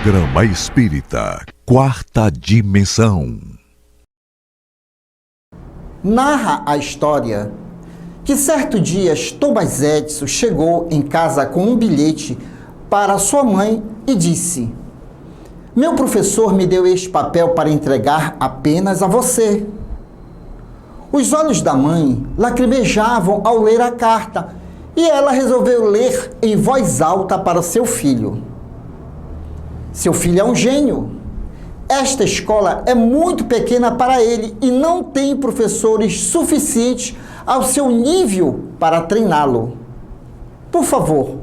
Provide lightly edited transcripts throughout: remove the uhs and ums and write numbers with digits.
Programa Espírita Quarta Dimensão. Narra a história que certo dia Thomas Edison chegou em casa com um bilhete para sua mãe e disse: "Meu professor me deu este papel para entregar apenas a você." Os olhos da mãe lacrimejavam ao ler a carta e ela resolveu ler em voz alta para seu filho. Seu filho é um gênio. Esta escola é muito pequena para ele e não tem professores suficientes ao seu nível para treiná-lo. Por favor,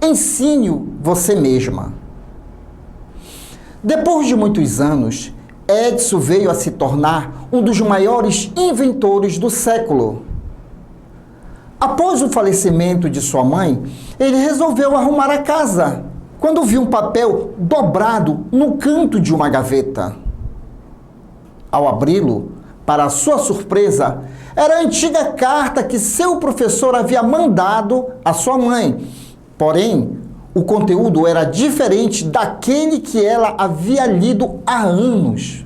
ensine-o você mesma. Depois de muitos anos, Edison veio a se tornar um dos maiores inventores do século. Após o falecimento de sua mãe, ele resolveu arrumar a casa, quando viu um papel dobrado no canto de uma gaveta. Ao abri-lo, para sua surpresa, era a antiga carta que seu professor havia mandado à sua mãe. Porém, o conteúdo era diferente daquele que ela havia lido há anos.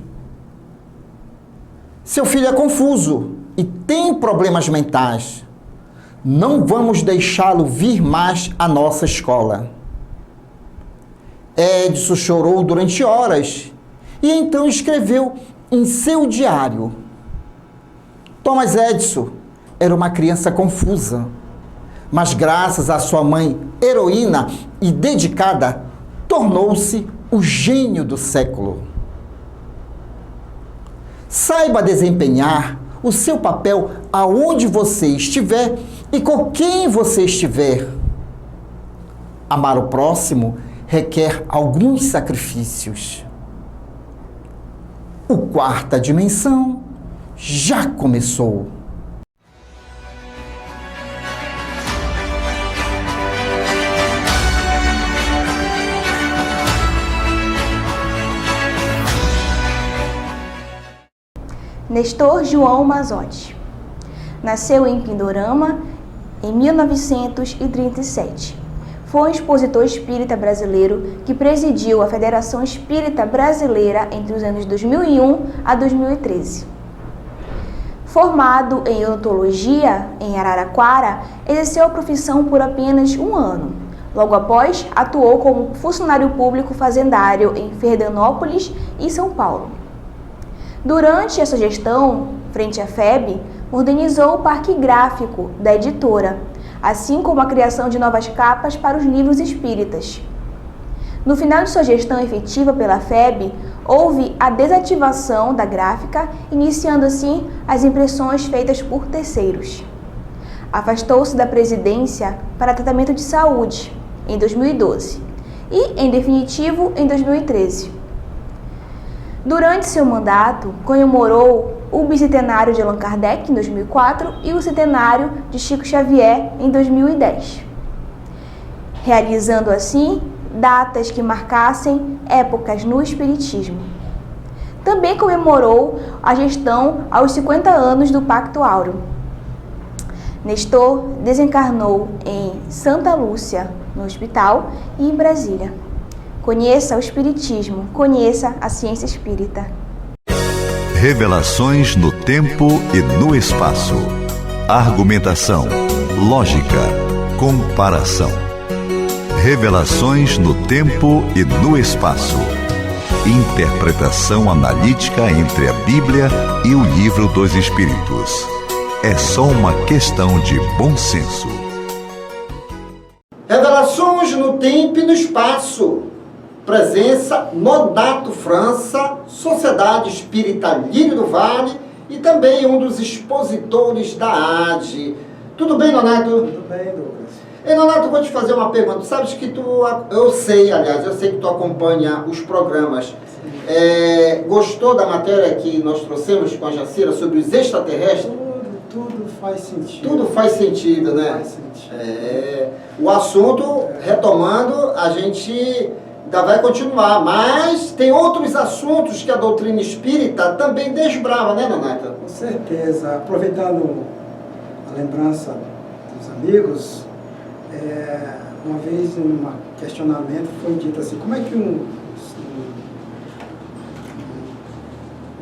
Seu filho é confuso e tem problemas mentais. Não vamos deixá-lo vir mais à nossa escola. Edison chorou durante horas e então escreveu em seu diário: Thomas Edison era uma criança confusa, mas graças à sua mãe heroína e dedicada, tornou-se o gênio do século. Saiba desempenhar o seu papel aonde você estiver e com quem você estiver. Amar o próximo requer alguns sacrifícios. O Quarta Dimensão já começou. Nestor João Mazotti nasceu em Pindorama em 1937. Foi um expositor espírita brasileiro que presidiu a Federação Espírita Brasileira entre os anos 2001 a 2013. Formado em odontologia em Araraquara, exerceu a profissão por apenas um ano. Logo após, atuou como funcionário público fazendário em Fernandópolis e São Paulo. Durante essa gestão, frente à FEB, organizou o parque gráfico da editora, assim como a criação de novas capas para os livros espíritas. No final de sua gestão efetiva pela FEB, houve a desativação da gráfica, iniciando assim as impressões feitas por terceiros. Afastou-se da presidência para tratamento de saúde em 2012 e, em definitivo, em 2013. Durante seu mandato, comemorou o bicentenário de Allan Kardec, em 2004, e o centenário de Chico Xavier, em 2010, realizando assim datas que marcassem épocas no Espiritismo. Também comemorou a gestão aos 50 anos do Pacto Áureo. Nestor desencarnou em Santa Lúcia, no hospital, e em Brasília. Conheça o Espiritismo, conheça a ciência espírita. Revelações no tempo e no espaço. Argumentação, lógica, comparação. Revelações no tempo e no espaço. Interpretação analítica entre a Bíblia e o Livro dos Espíritos. É só uma questão de bom senso. Revelações no tempo e no espaço. Presença Nonato França, Sociedade Espírita Lírio do Vale e também um dos expositores da ADE. Tudo bem, Nonato? Tudo bem, Lucas. Ei, Nonato, vou te fazer uma pergunta. Sabes que eu sei que tu acompanha os programas. Gostou da matéria que nós trouxemos com a Jacira sobre os extraterrestres? Tudo faz sentido. Tudo faz sentido, né? Faz sentido. O assunto, retomando, a gente ainda vai continuar, mas tem outros assuntos que a doutrina espírita também desbrava, né, Nonato? Com certeza. Aproveitando a lembrança dos amigos, uma vez em um questionamento foi dito assim: como é que um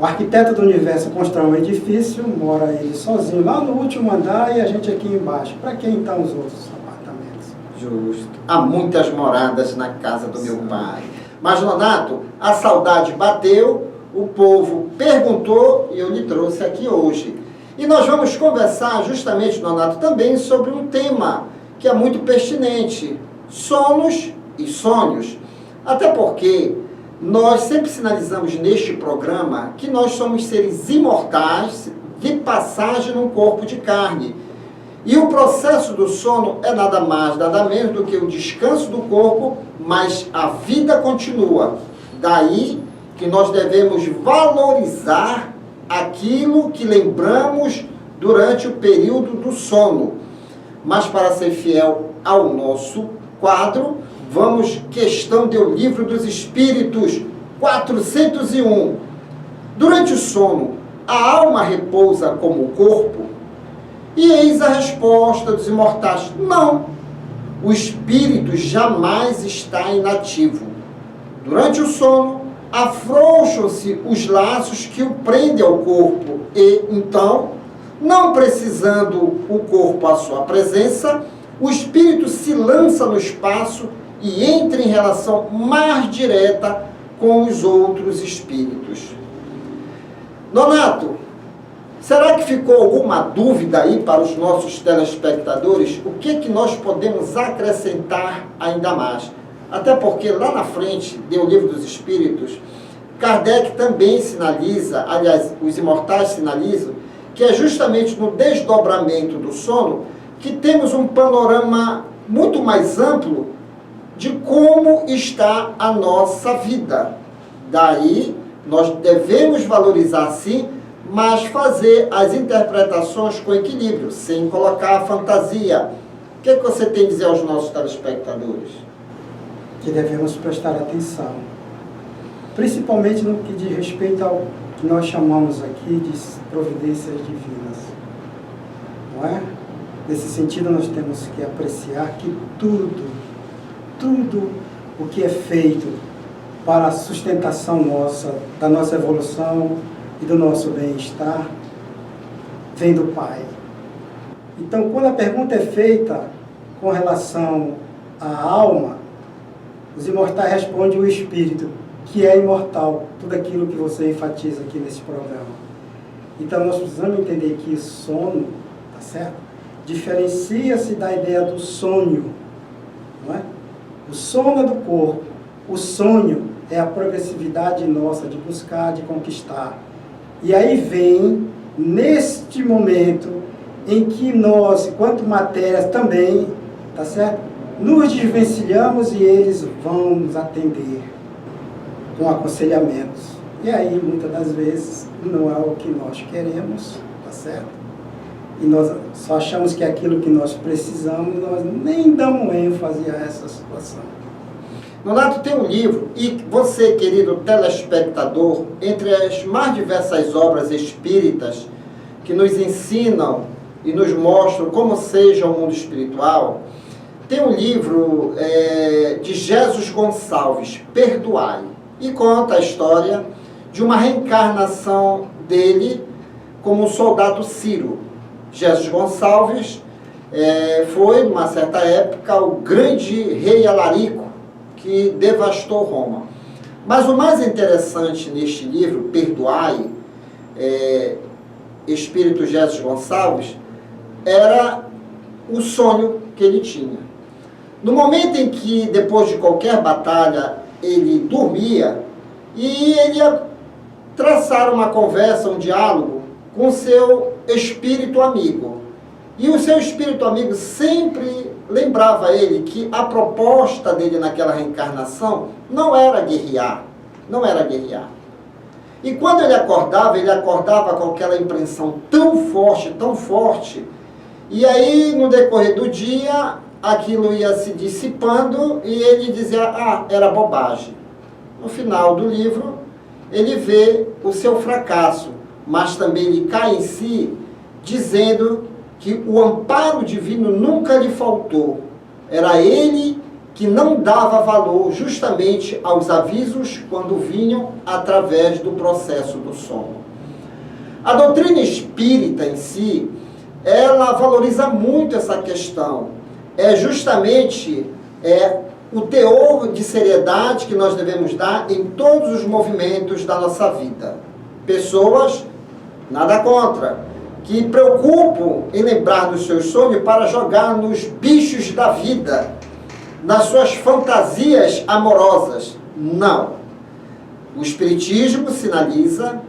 O arquiteto do universo constrói um edifício, mora ele sozinho lá no último andar e a gente aqui embaixo. Para que então os outros apartamentos? Justo. Há muitas moradas na casa do meu pai. Mas, Nonato, a saudade bateu, o povo perguntou e eu lhe trouxe aqui hoje. E nós vamos conversar justamente, Nonato, também sobre um tema que é muito pertinente: sonos e sonhos. Até porque nós sempre sinalizamos neste programa que nós somos seres imortais de passagem num corpo de carne. E o processo do sono é nada mais, nada menos do que o descanso do corpo, mas a vida continua. Daí que nós devemos valorizar aquilo que lembramos durante o período do sono. Mas para ser fiel ao nosso quadro, vamos questão do Livro dos Espíritos, 401. Durante o sono, a alma repousa como o corpo? E eis a resposta dos imortais: não. O espírito jamais está inativo. Durante o sono, afrouxam-se os laços que o prendem ao corpo e, então, não precisando o corpo à sua presença, o espírito se lança no espaço e entra em relação mais direta com os outros espíritos. Nonato, será que ficou alguma dúvida aí para os nossos telespectadores? O que nós podemos acrescentar ainda mais? Até porque lá na frente do Livro dos Espíritos, Kardec também sinaliza, aliás, os imortais sinalizam, que é justamente no desdobramento do sono que temos um panorama muito mais amplo de como está a nossa vida. Daí, nós devemos valorizar sim, mas fazer as interpretações com equilíbrio, sem colocar a fantasia. O que você tem a dizer aos nossos telespectadores? Que devemos prestar atenção, principalmente no que diz respeito ao que nós chamamos aqui de providências divinas. Não é? Nesse sentido, nós temos que apreciar que tudo o que é feito para a sustentação nossa, da nossa evolução e do nosso bem-estar, vem do Pai. Então, quando a pergunta é feita com relação à alma, os imortais respondem o espírito, que é imortal, tudo aquilo que você enfatiza aqui nesse programa. Então, nós precisamos entender que sono, tá certo? Diferencia-se da ideia do sonho, não é? O sono é do corpo, o sonho é a progressividade nossa de buscar, de conquistar. E aí vem, neste momento, em que nós, enquanto matérias também, tá certo? Nos desvencilhamos e eles vão nos atender com aconselhamentos. E aí, muitas das vezes, não é o que nós queremos, tá certo? E nós só achamos que é aquilo que nós precisamos, nós nem damos ênfase a essa situação. Nonato, tem um livro, e você, querido telespectador, entre as mais diversas obras espíritas que nos ensinam e nos mostram como seja o mundo espiritual, tem um livro de Jesus Gonçalves, Perdoai, e conta a história de uma reencarnação dele como um soldado Ciro. Jesus Gonçalves foi, numa certa época, o grande rei Alarico, que devastou Roma. Mas o mais interessante neste livro, Perdoai, Espírito Jesus Gonçalves, era o sonho que ele tinha. No momento em que, depois de qualquer batalha, ele dormia, e ele ia traçar uma conversa, um diálogo com seu espírito amigo. E o seu espírito amigo sempre lembrava a ele que a proposta dele naquela reencarnação não era guerrear, não era guerrear. E quando ele acordava com aquela impressão tão forte, e aí no decorrer do dia aquilo ia se dissipando e ele dizia, era bobagem. No final do livro, ele vê o seu fracasso, mas também ele cai em si, dizendo que o amparo divino nunca lhe faltou. Era ele que não dava valor justamente aos avisos quando vinham através do processo do sono. A doutrina espírita em si, ela valoriza muito essa questão. É justamente o teor de seriedade que nós devemos dar em todos os movimentos da nossa vida. Pessoas, nada contra, que preocupam em lembrar dos seus sonhos para jogar nos bichos da vida, nas suas fantasias amorosas. Não. O Espiritismo sinaliza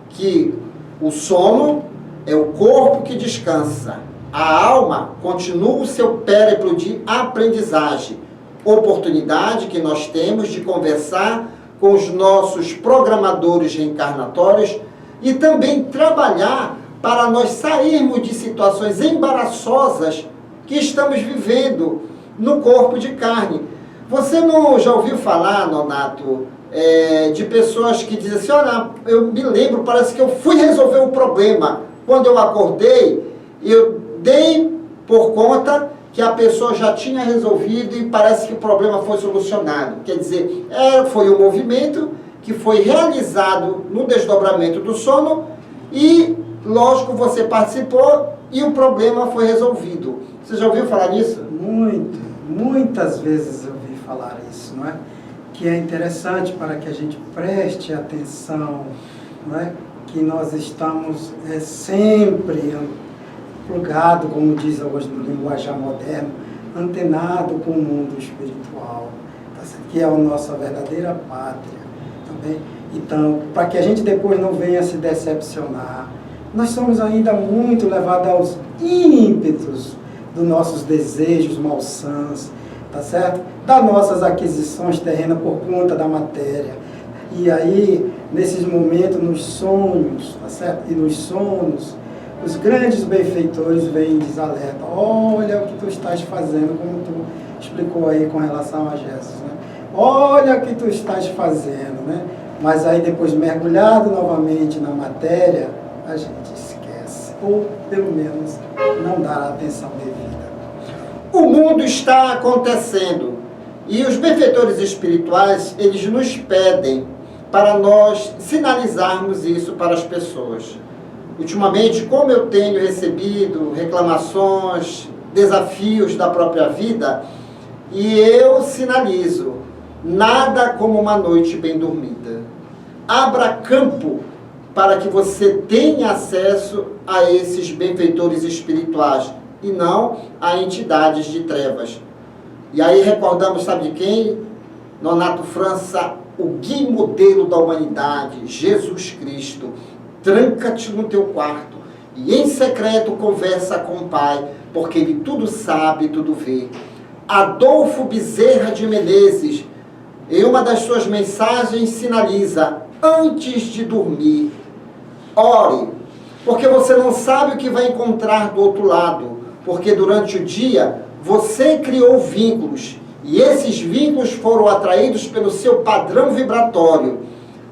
que o sono é o corpo que descansa. A alma continua o seu périplo de aprendizagem, oportunidade que nós temos de conversar com os nossos programadores reencarnatórios e também trabalhar para nós sairmos de situações embaraçosas que estamos vivendo no corpo de carne. Você não já ouviu falar, Nonato, de pessoas que dizem assim, olha, eu me lembro, parece que eu fui resolver um problema. Quando eu acordei, eu dei por conta que a pessoa já tinha resolvido e parece que o problema foi solucionado. Quer dizer, foi um movimento que foi realizado no desdobramento do sono e, lógico, você participou e o problema foi resolvido. Você já ouviu falar nisso? Muitas vezes eu ouvi falar isso, não é? Que é interessante para que a gente preste atenção, não é? Que nós estamos sempre plugado, como diz hoje no linguajar moderno, antenado com o mundo espiritual, tá certo? Que é a nossa verdadeira pátria também. Então, para que a gente depois não venha se decepcionar, nós somos ainda muito levados aos ímpetos dos nossos desejos malsãs, tá certo? Das nossas aquisições terrenas por conta da matéria. E aí, nesses momentos, nos sonhos, tá certo? E nos sonos, os grandes benfeitores vêm e desalertam. Olha o que tu estás fazendo, como tu explicou aí com relação a Jesus, né? Olha o que tu estás fazendo, né? Mas aí depois, mergulhado novamente na matéria, a gente esquece. Ou, pelo menos, não dá a atenção devida. O mundo está acontecendo. E os benfeitores espirituais, eles nos pedem para nós sinalizarmos isso para as pessoas. Ultimamente, como eu tenho recebido reclamações, desafios da própria vida, e eu sinalizo, nada como uma noite bem dormida. Abra campo para que você tenha acesso a esses benfeitores espirituais e não a entidades de trevas. E aí recordamos, sabe de quem? Nonato França, o guia modelo da humanidade, Jesus Cristo. Tranca-te no teu quarto e em secreto conversa com o Pai, porque Ele tudo sabe, tudo vê. Adolfo Bezerra de Menezes, em uma das suas mensagens, sinaliza, antes de dormir, ore, porque você não sabe o que vai encontrar do outro lado, porque durante o dia você criou vínculos, e esses vínculos foram atraídos pelo seu padrão vibratório.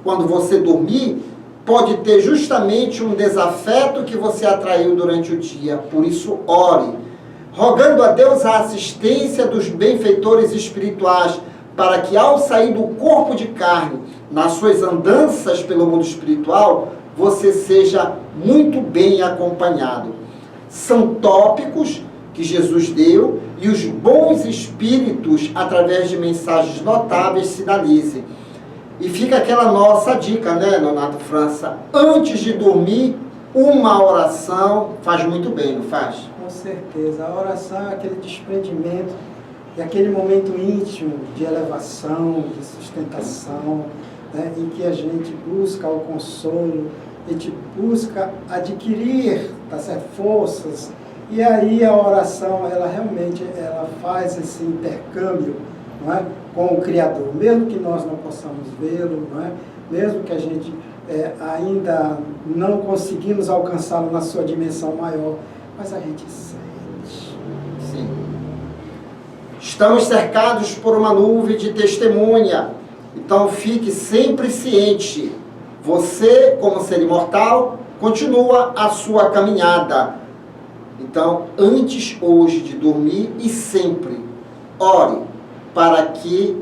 Quando você dormir, pode ter justamente um desafeto que você atraiu durante o dia. Por isso, ore, rogando a Deus a assistência dos benfeitores espirituais, para que ao sair do corpo de carne, nas suas andanças pelo mundo espiritual, você seja muito bem acompanhado. São tópicos que Jesus deu e os bons espíritos, através de mensagens notáveis, sinalizem. E fica aquela nossa dica, né, Nonato França? Antes de dormir, uma oração faz muito bem, não faz? Com certeza. A oração é aquele desprendimento, é aquele momento íntimo de elevação, de sustentação, né, em que a gente busca o consolo, a gente busca adquirir, tá certo, forças. E aí a oração, ela realmente faz esse intercâmbio, não é, com o Criador, mesmo que nós não possamos vê-lo, não é? Mesmo que a gente ainda não conseguimos alcançá-lo na sua dimensão maior, mas a gente sente. Sim. Estamos cercados por uma nuvem de testemunha, então fique sempre ciente. Você, como ser imortal, continua a sua caminhada. Então, antes hoje de dormir e sempre, ore. para que,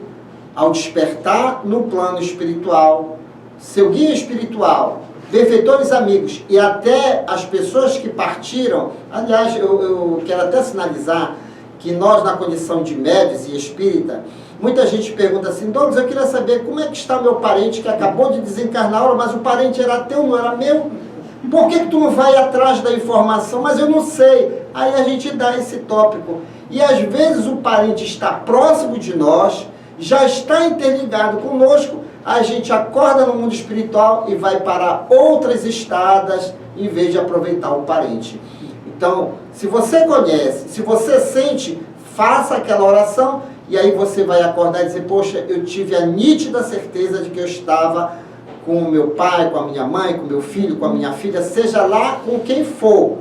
ao despertar no plano espiritual, seu guia espiritual, benfeitores amigos e até as pessoas que partiram, aliás, eu quero até sinalizar que nós, na condição de médios e espírita, muita gente pergunta assim: Douglas, eu queria saber como é que está meu parente que acabou de desencarnar, mas o parente era teu, não era meu? Por que tu não vai atrás da informação? Mas eu não sei. Aí a gente dá esse tópico. E às vezes o parente está próximo de nós, já está interligado conosco, a gente acorda no mundo espiritual e vai para outras estradas em vez de aproveitar o parente. Então, se você conhece, se você sente, faça aquela oração e aí você vai acordar e dizer: poxa, eu tive a nítida certeza de que eu estava com o meu pai, com a minha mãe, com o meu filho, com a minha filha, seja lá com quem for.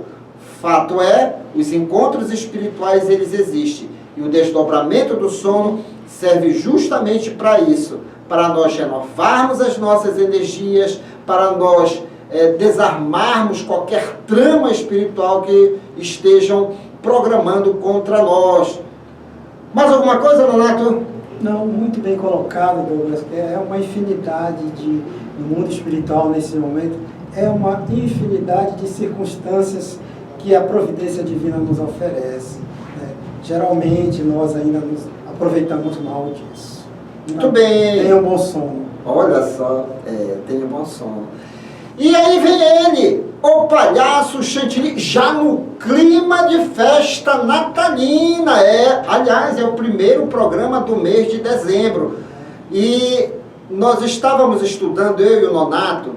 Fato é, os encontros espirituais, eles existem. E o desdobramento do sono serve justamente para isso, para nós renovarmos as nossas energias, para nós desarmarmos qualquer trama espiritual que estejam programando contra nós. Mais alguma coisa, Nonato? Não, muito bem colocado, Douglas. É uma infinidade no mundo espiritual nesse momento, é uma infinidade de circunstâncias que a providência divina nos oferece, né? Geralmente nós ainda nos aproveitamos mal disso. Muito bem. Tenha um bom sono. Olha só, tenha um bom sono. E aí vem ele, o palhaço Chantilly, já no clima de festa natalina. Aliás, é o primeiro programa do mês de dezembro. E nós estávamos estudando, eu e o Nonato,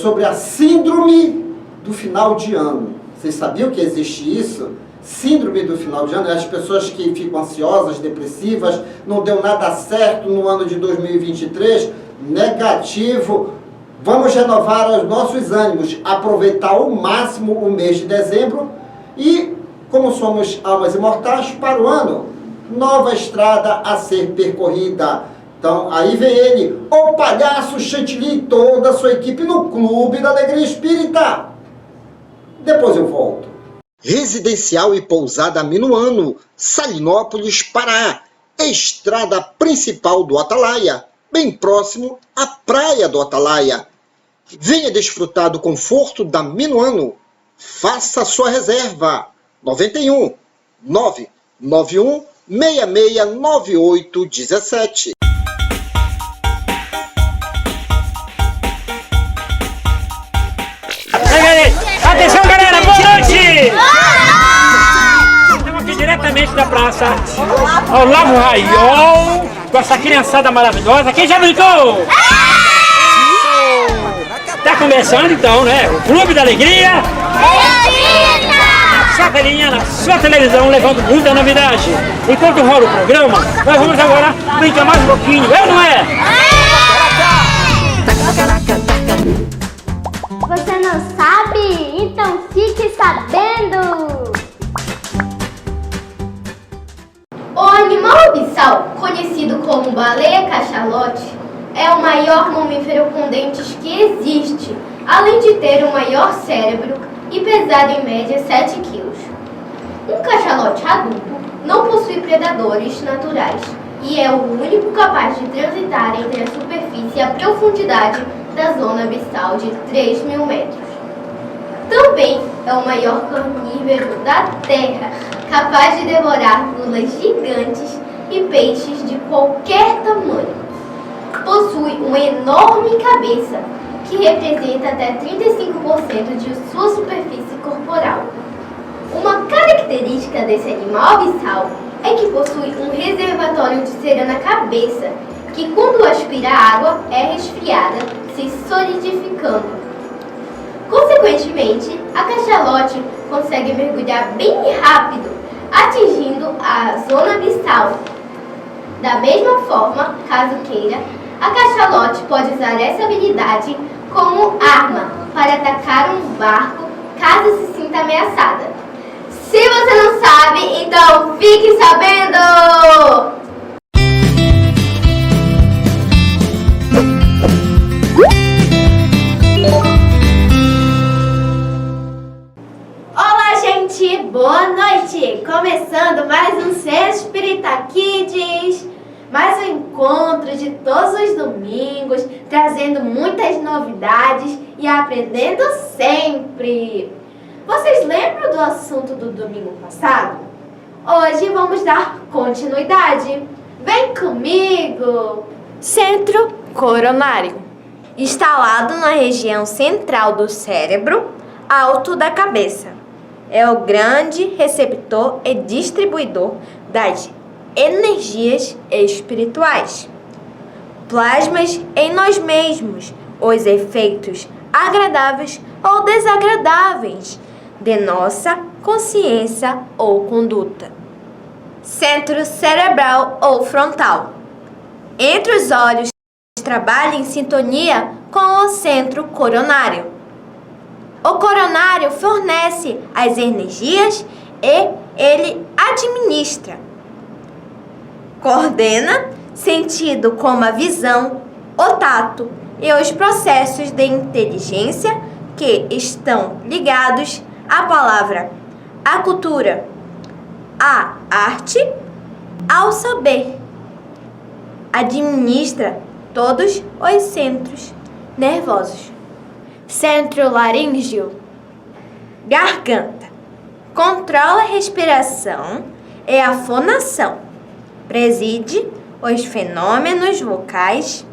sobre a síndrome do final de ano. Vocês sabiam que existe isso? Síndrome do final de ano, as pessoas que ficam ansiosas, depressivas, não deu nada certo no ano de 2023, negativo. Vamos renovar os nossos ânimos, aproveitar ao máximo o mês de dezembro e, como somos almas imortais, para o ano, nova estrada a ser percorrida. Então, aí vem ele, o palhaço Chantilly e toda a sua equipe no Clube da Alegria Espírita. Depois eu volto. Residencial e pousada Minuano, Salinópolis, Pará. Estrada principal do Atalaia, bem próximo à praia do Atalaia. Venha desfrutar do conforto da Minuano. Faça sua reserva. 91 991 669817. Atenção, galera, boa noite! Estamos aqui diretamente da praça Olavo Raiol, com essa criançada maravilhosa. Quem já brincou? Tá começando então, né? O Clube da Alegria. Sua telinha na sua televisão, levando muita novidade. Enquanto rola o programa, nós vamos agora brincar mais um pouquinho, é ou não é? Você não sabe? Então fique sabendo! O animal abissal, conhecido como baleia cachalote, é o maior mamífero com dentes que existe, além de ter o maior cérebro e pesar em média 7 quilos. Um cachalote adulto não possui predadores naturais e é o único capaz de transitar entre a superfície e a profundidade da zona abissal de 3.000 metros. Também é o maior carnívoro da Terra, capaz de devorar lulas gigantes e peixes de qualquer tamanho. Possui uma enorme cabeça, que representa até 35% de sua superfície corporal. Uma característica desse animal abissal é que possui um reservatório de cera na cabeça, que quando aspira água é resfriada, se solidificando. Consequentemente, a cachalote consegue mergulhar bem rápido, atingindo a zona abissal. Da mesma forma, caso queira, a cachalote pode usar essa habilidade como arma para atacar um barco caso se sinta ameaçada. Se você não sabe, então fique sabendo! Olá, gente! Boa noite! noite! Começando mais um Centro Espírita Kids, mais um encontro de todos os domingos, trazendo muitas novidades e aprendendo sempre. Vocês lembram do assunto do domingo passado? Hoje vamos dar continuidade. Vem comigo! Centro coronário, instalado na região central do cérebro, alto da cabeça. É o grande receptor e distribuidor das energias espirituais. Plasmas em nós mesmos os efeitos agradáveis ou desagradáveis de nossa consciência ou conduta. Centro cerebral ou frontal. Entre os olhos, trabalha em sintonia com o centro coronário. O coronário fornece as energias e ele administra. Coordena, sentido como a visão, o tato e os processos de inteligência que estão ligados à palavra, à cultura, à arte, ao saber. Administra todos os centros nervosos. Centro laríngeo, garganta. Controla a respiração e a fonação. Preside os fenômenos vocais,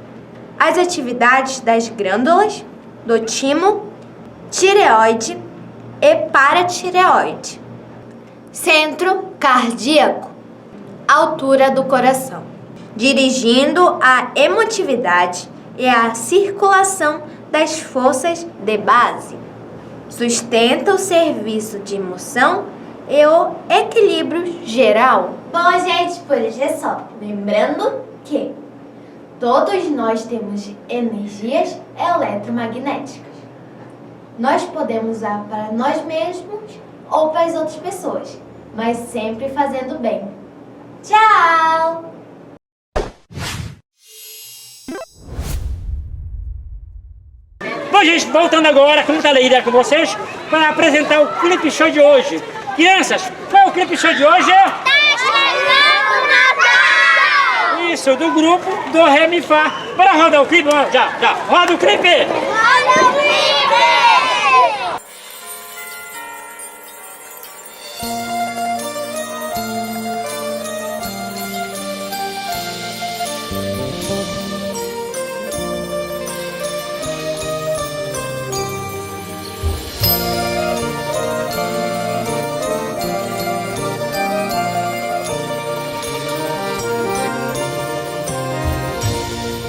as atividades das glândulas do timo, tireoide e paratireoide. Centro cardíaco, altura do coração, dirigindo a emotividade e a circulação das forças de base. Sustenta o serviço de emoção e o equilíbrio geral. Bom, gente, por hoje é só. Lembrando que todos nós temos energias eletromagnéticas. Nós podemos usar para nós mesmos ou para as outras pessoas, mas sempre fazendo bem. Tchau! Bom, gente, voltando agora, com muita alegria com vocês, para apresentar o clipe show de hoje. Crianças, qual é o clipe show de hoje? Tá chegando o Natal! Isso, do grupo do Ré Mi Fá. Bora rodar o clipe? Já, roda o clipe! Olha o clipe!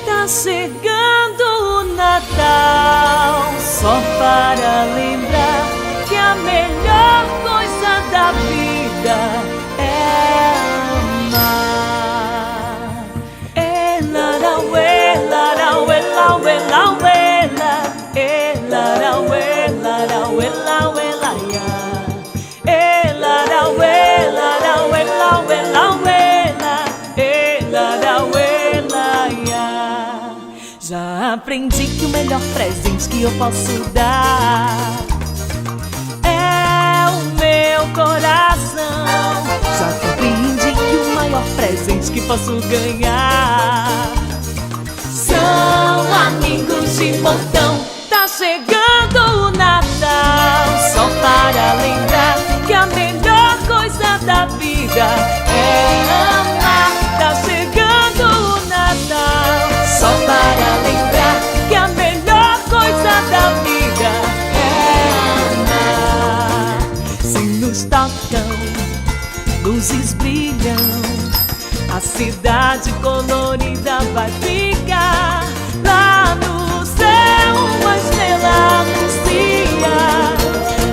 Tá chegando o Natal, só para lembrar que a melhor coisa da vida é amar. Larauê, larauê, lauê, lauê, larauê, larauê, lauê, laia. Larauê, larauê, lauê, lauê, larauê, laia. Já aprendi que o melhor presente que eu posso dar é o meu coração. Já compreendi que o maior presente que posso ganhar são amigos de montão. Tá chegando o Natal, só para lembrar que a melhor coisa da vida é amar. Tá chegando o Natal, só para lembrar que a melhor coisa da vida é amar. Sinos tocam, luzes brilham, a cidade colorida vai ficar. Lá no céu uma estrela anuncia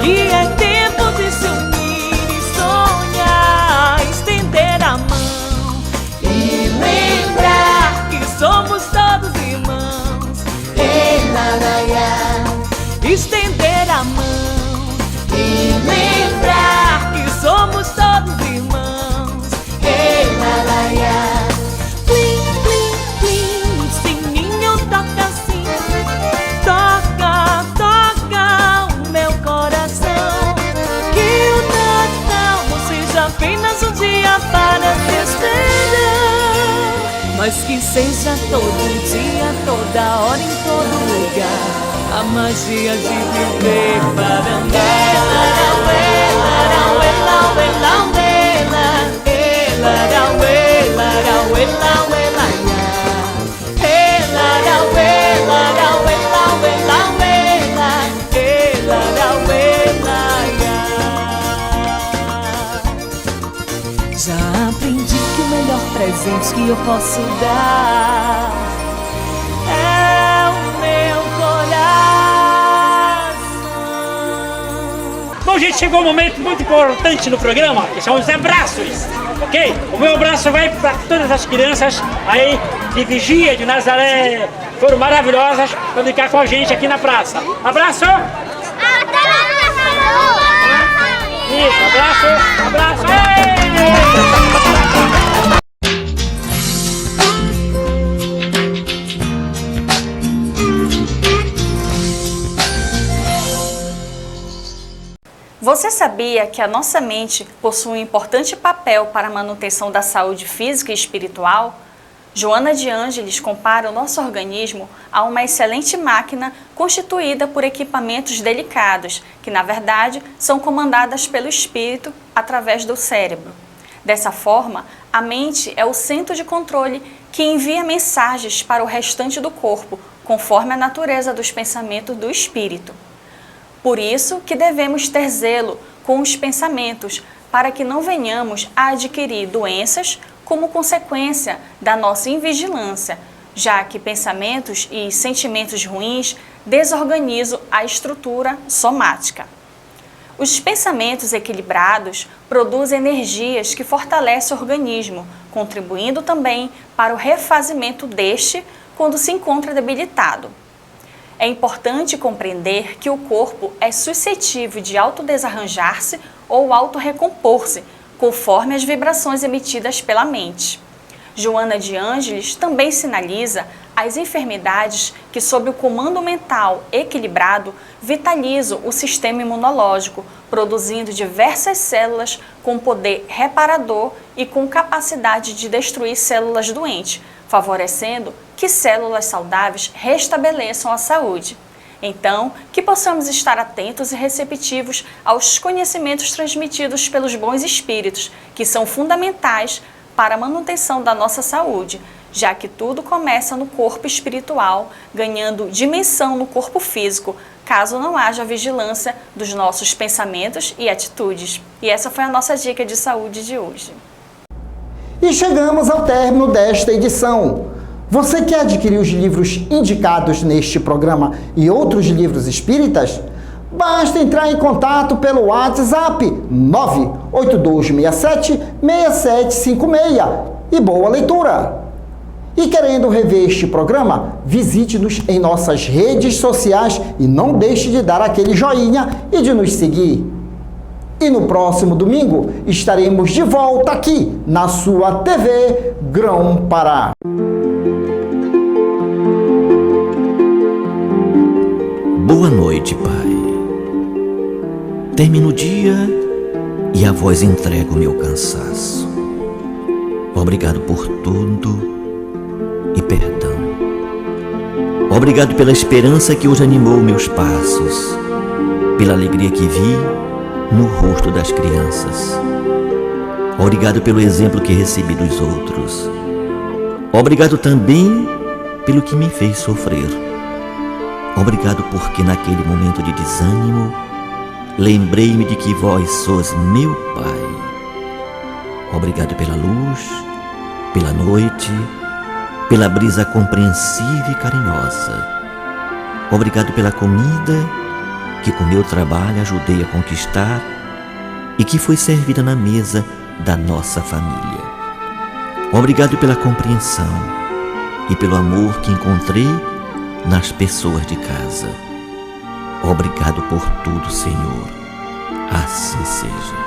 que é tempo de se unir e sonhar, estender a mão e lembrar que somos todos irmãos. Estender a mão e lembrar que somos todos irmãos. Plim, plim, plim, o sininho toca assim, toca, toca o meu coração. Que o Natal não seja mas que seja todo dia, toda hora, em todo lugar. A magia de viver Já aprendi que o melhor presente que eu posso dar é o meu coração. Bom, gente, chegou um momento muito importante no programa, que são os abraços, ok? O meu abraço vai para todas as crianças aí de Vigia, de Nazaré, foram maravilhosas para ficar com a gente aqui na praça. Abraço! Isso, abraço, abraço! Você sabia que a nossa mente possui um importante papel para a manutenção da saúde física e espiritual? Joana de Ângeles compara o nosso organismo a uma excelente máquina constituída por equipamentos delicados, que na verdade são comandadas pelo espírito através do cérebro. Dessa forma, a mente é o centro de controle que envia mensagens para o restante do corpo, conforme a natureza dos pensamentos do espírito. Por isso que devemos ter zelo com os pensamentos, para que não venhamos a adquirir doenças como consequência da nossa invigilância, já que pensamentos e sentimentos ruins desorganizam a estrutura somática. Os pensamentos equilibrados produzem energias que fortalecem o organismo, contribuindo também para o refazimento deste quando se encontra debilitado. É importante compreender que o corpo é suscetível de autodesarranjar-se ou autorrecompor-se, conforme as vibrações emitidas pela mente. Joana de Ângeles também sinaliza as enfermidades que, sob o comando mental equilibrado, vitalizam o sistema imunológico, produzindo diversas células com poder reparador e com capacidade de destruir células doentes, favorecendo que células saudáveis restabeleçam a saúde. Então, que possamos estar atentos e receptivos aos conhecimentos transmitidos pelos bons espíritos, que são fundamentais para a manutenção da nossa saúde, já que tudo começa no corpo espiritual, ganhando dimensão no corpo físico, caso não haja vigilância dos nossos pensamentos e atitudes. E essa foi a nossa dica de saúde de hoje. E chegamos ao término desta edição. Você quer adquirir os livros indicados neste programa e outros livros espíritas? Basta entrar em contato pelo WhatsApp 98267-6756 e boa leitura! E querendo rever este programa, visite-nos em nossas redes sociais e não deixe de dar aquele joinha e de nos seguir. E no próximo domingo estaremos de volta aqui na sua TV Grão-Pará. Boa noite, Pai. Termino o dia e a voz entrega o meu cansaço. Obrigado por tudo e perdão. Obrigado pela esperança que hoje animou meus passos, pela alegria que vi no rosto das crianças. Obrigado pelo exemplo que recebi dos outros. Obrigado também pelo que me fez sofrer. Obrigado porque naquele momento de desânimo, lembrei-me de que vós sois meu Pai. Obrigado pela luz, pela noite, pela brisa compreensiva e carinhosa. Obrigado pela comida que com meu trabalho ajudei a conquistar e que foi servida na mesa da nossa família. Obrigado pela compreensão e pelo amor que encontrei nas pessoas de casa. Obrigado por tudo, Senhor. Assim seja.